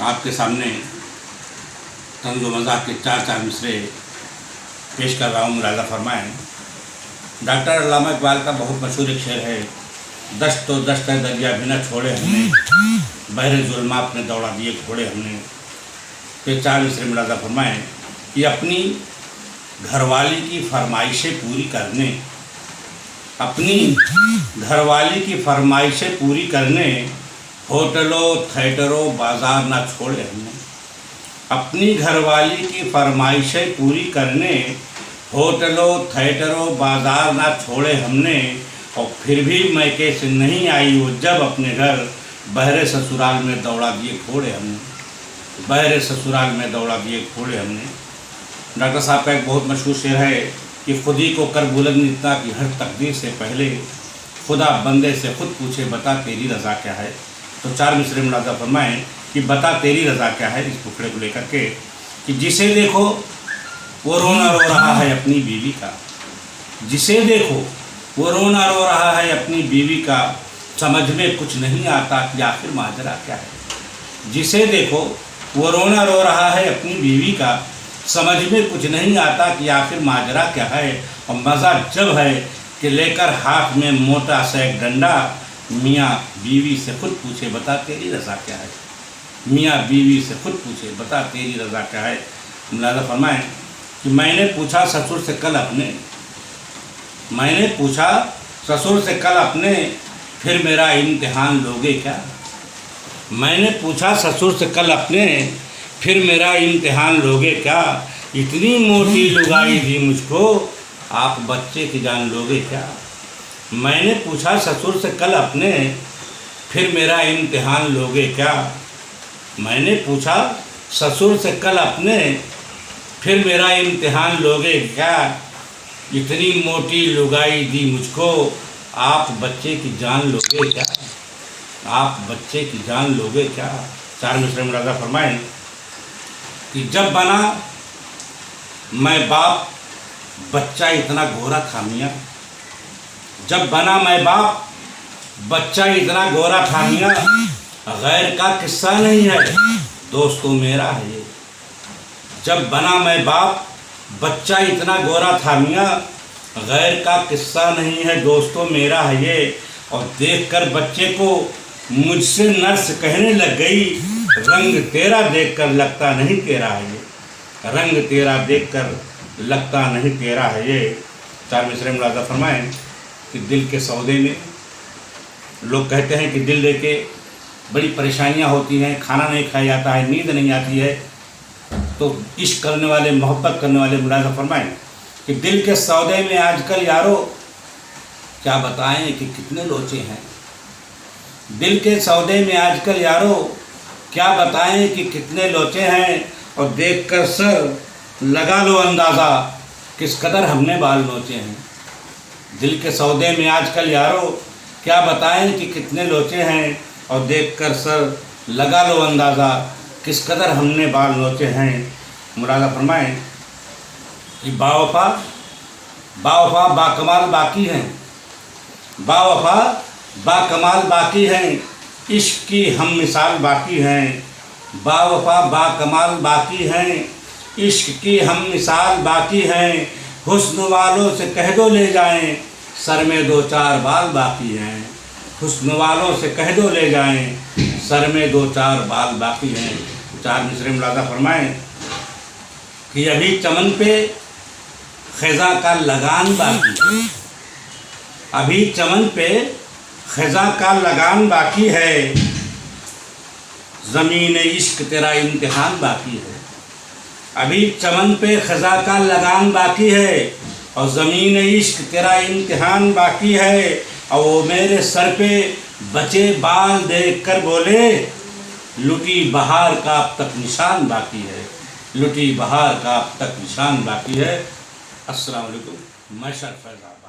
آپ کے سامنے طنز و مزاح کے چار مصرے پیش کر رہا ہوں، ملاحظہ فرمائیں۔ ڈاکٹر علامہ اقبال کا بہت مشہور ایک شعر ہے، دشت و دشت ہے دریا بھی نہ چھوڑے ہم نے، بحر ظلمات میں دوڑا دیے گھوڑے ہم نے۔ یہ چار مصرے ملاحظہ فرمائیں کہ اپنی گھر والی کی فرمائشیں پوری کرنے، اپنی گھر والی کی فرمائشیں پوری کرنے، ہوٹلوں تھیٹروں بازار نہ چھوڑے ہم نے۔ اپنی گھر والی کی فرمائشیں پوری کرنے، ہوٹلوں تھیٹروں بازار نہ چھوڑے ہم نے، اور پھر بھی میکے سے نہیں آئی وہ جب اپنے گھر، بحر سسرال میں دوڑا دیے گھوڑے ہم نے، بحر سسرال میں دوڑا دیے گھوڑے ہم نے۔ ڈاکٹر صاحب کا ایک بہت مشہور شعر ہے کہ خودی کو کر بلند اتنا کہ ہر تقدیر سے پہلے خدا بندے سے خود پوچھے بتا تیری رضا کیا ہے۔ تو چار مصرے ملاحظہ فرمائیں کہ بتا تیری رضا کیا ہے، اس ٹکڑے کو لے کر کے کہ جسے دیکھو وہ رونا رو رہا ہے اپنی بیوی کا، جسے دیکھو وہ رونا رو رہا ہے اپنی بیوی کا، سمجھ میں کچھ نہیں آتا کہ آخر ماجرا کیا ہے۔ جسے دیکھو وہ رونا رو رہا ہے اپنی بیوی کا، سمجھ میں کچھ نہیں آتا کہ آخر ماجرا کیا ہے۔ اور مزہ جب ہے کہ لے کر ہاتھ میں موٹا سا ایک ڈنڈا، میاں بیوی سے خود پوچھے بتا تیری رضا کیا ہے، میاں بیوی سے خود پوچھے بتا تیری رضا کیا ہے۔ ملاحظہ فرمائیں کہ میں نے پوچھا سسر سے کل اپنے، میں نے پوچھا سسر سے کل اپنے، پھر میرا امتحان لوگے کیا۔ میں نے پوچھا سسر سے کل اپنے، پھر میرا امتحان لوگے کیا۔ اتنی موٹی لگائی دی مجھ کو، آپ بچے کی جان لوگے کیا۔ میں نے پوچھا سسر سے کل اپنے، پھر میرا امتحان لوگے کیا۔ میں نے پوچھا سسر سے کل اپنے، پھر میرا امتحان لوگے کیا۔ اتنی موٹی لگائی دی مجھ کو، آپ بچے کی جان لوگے کیا، آپ بچے کی جان لوگے کیا۔ چار مصرے ملاحظہ فرمائیں کہ جب بنا میں باپ بچہ اتنا گورا تھا میاں، جب بنا میں باپ بچہ اتنا گورا تھا میاں، غیر کا قصہ نہیں ہے دوستو میرا ہے یہ۔ جب بنا میں باپ بچہ اتنا گورا تھا میاں، غیر کا قصہ نہیں ہے دوستو میرا ہے یہ۔ اور دیکھ کر بچے کو مجھ سے نرس کہنے لگ گئی، رنگ تیرا دیکھ کر لگتا نہیں تیرا ہے یہ، رنگ تیرا دیکھ کر لگتا نہیں تیرا ہے یہ۔ چار مصرے ملاحظہ فرمائیں کہ دل کے سودے میں لوگ کہتے ہیں کہ دل لے کے بڑی پریشانیاں ہوتی ہیں، کھانا نہیں کھایا جاتا ہے، نیند نہیں آتی ہے، تو عشق کرنے والے محبت کرنے والے ملاحظہ فرمائیں کہ دل کے سودے میں آج کل یارو کیا بتائیں کہ کتنے لوچے ہیں، دل کے سودے میں آج کل یارو کیا بتائیں کہ کتنے لوچے ہیں۔ اور دیکھ کر سر لگا لو اندازہ کس قدر ہم نے بال نوچے ہیں۔ دل کے سودے میں آج کل یارو کیا بتائیں کہ کتنے لوچے ہیں، اور دیکھ کر سر لگا لو اندازہ کس قدر ہم نے بال نوچے ہیں۔ ملاحظہ فرمائیں کہ باوفا باوفا با کمال باقی ہیں، باوفا با کمال باقی ہیں، عشق کی ہم مثال باقی ہیں، باوفا با کمال باقی ہیں، عشق کی ہم مثال باقی ہیں۔ حسن والوں سے کہہ دو لے جائیں، سر میں دو چار بال باقی ہیں، حسن والوں سے کہہ دو لے جائیں، سر میں دو چار بال باقی ہیں۔ چار مصرے ملاحظہ فرمائیں کہ ابھی چمن پہ خزاں کا لگان باقی ہے، ابھی چمن پہ خزاں کا لگان باقی ہے، زمین عشق تیرا امتحان باقی ہے۔ ابھی چمن پہ خزاں کا لگان باقی ہے، اور زمین عشق تیرا امتحان باقی ہے۔ اور وہ میرے سر پہ بچے بال دیکھ کر بولے، لٹی بہار کا اب تک نشان باقی ہے، لٹی بہار کا اب تک نشان باقی ہے۔ السلام علیکم، میشر فیض آباد۔